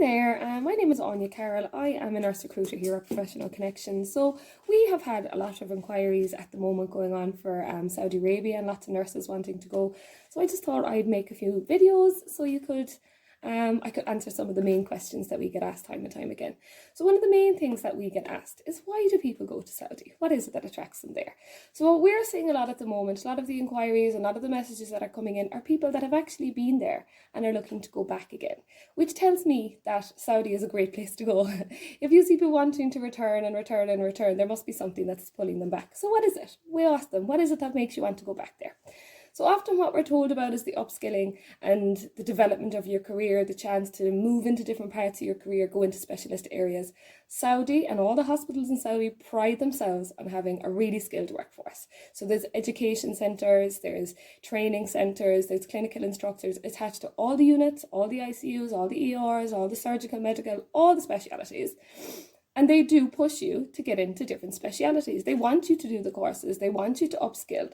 there, my name is Aine Carroll. I am a nurse recruiter here at Professional Connections. So we have had a lot of inquiries at the moment going on for Saudi Arabia and lots of nurses wanting to go. So I just thought I'd make a few videos so I could answer some of the main questions that we get asked time and time again. So one of the main things that we get asked is, why do people go to Saudi? What is it that attracts them there? So what we're seeing a lot at the moment, a lot of the inquiries, a lot of the messages that are coming in are people that have actually been there and are looking to go back again, which tells me that Saudi is a great place to go. If you see people wanting to return and return and return, there must be something that's pulling them back. So what is it? We ask them, what is it that makes you want to go back there? So often what we're told about is the upskilling and the development of your career, the chance to move into different parts of your career, go into specialist areas. Saudi and all the hospitals in Saudi pride themselves on having a really skilled workforce. So there's education centres, there's training centres, there's clinical instructors attached to all the units, all the ICUs, all the ERs, all the surgical, medical, all the specialities. And they do push you to get into different specialities. They want you to do the courses, they want you to upskill.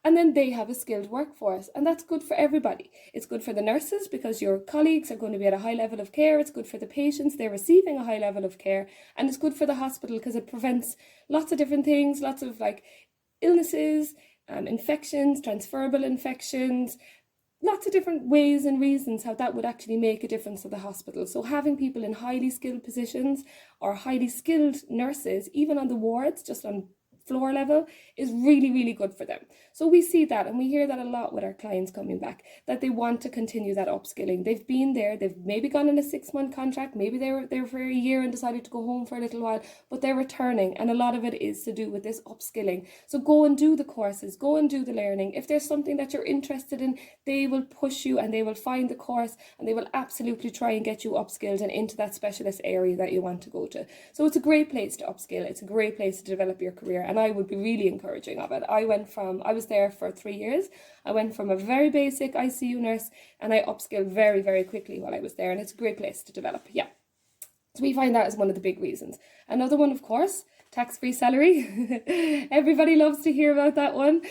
And then they have a skilled workforce, and that's good for everybody. It's good for the nurses because your colleagues are going to be at a high level of care. It's good for the patients, they're receiving a high level of care. And it's good for the hospital because it prevents lots of different things, lots of illnesses, infections, transferable infections, lots of different ways and reasons how that would actually make a difference to the hospital. So having people in highly skilled positions or highly skilled nurses, even on the wards, just on floor level, is really, really good for them. So we see that, and we hear that a lot with our clients coming back, that they want to continue that upskilling. They've been there, they've maybe gone on a 6-month contract, maybe they were there for a year and decided to go home for a little while, but they're returning, and a lot of it is to do with this upskilling. So go and do the courses, go and do the learning. If there's something that you're interested in, they will push you and they will find the course and they will absolutely try and get you upskilled and into that specialist area that you want to go to. So it's a great place to upskill, it's a great place to develop your career, and I would be really encouraging of it. I was there for 3 years. I went from a very basic ICU nurse and I upskilled very, very quickly while I was there, and it's a great place to develop. Yeah. So we find that as one of the big reasons. Another one, of course, tax-free salary. Everybody loves to hear about that one.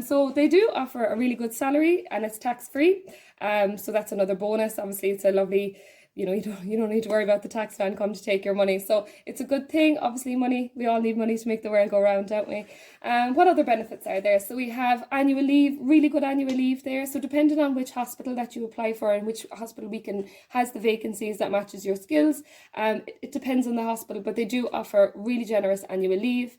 So they do offer a really good salary and it's tax-free. So that's another bonus. Obviously, it's a lovely, you don't need to worry about the tax man come to take your money. So it's a good thing. Obviously, money, we all need money to make the world go round, don't we? What other benefits are there? So we have annual leave, really good annual leave there. So depending on which hospital that you apply for and which hospital has the vacancies that matches your skills, it depends on the hospital, but they do offer really generous annual leave.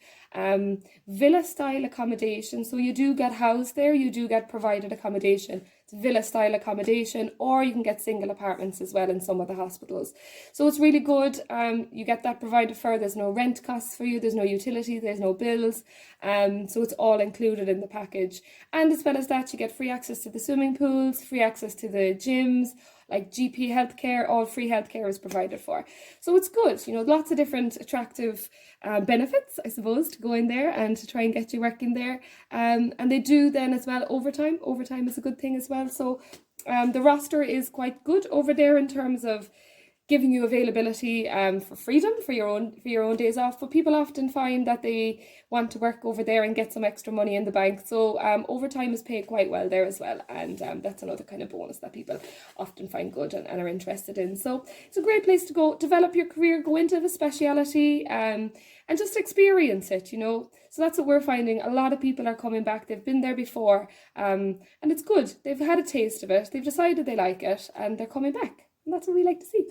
Villa style accommodation. So you do get housed there, you do get provided accommodation. It's villa style accommodation, or you can get single apartments as well in some of the hospitals. So it's really good. You get that provided for. There's no rent costs for you, there's no utility, there's no bills. So it's all included in the package. And as well as that, you get free access to the swimming pools, free access to the gyms, like GP healthcare, all free healthcare is provided for. So it's good, lots of different attractive benefits, I suppose, to go in there and to try and get you working there. And they do then as well overtime. Overtime is a good thing as well. So the roster is quite good over there in terms of giving you availability for freedom for your own days off. But people often find that they want to work over there and get some extra money in the bank. So overtime is paid quite well there as well, and that's another kind of bonus that people often find good and are interested in. So it's a great place to go, develop your career, go into a speciality, and just experience it, So that's what we're finding. A lot of people are coming back. They've been there before, and it's good. They've had a taste of it. They've decided they like it, and they're coming back. And that's what we like to see.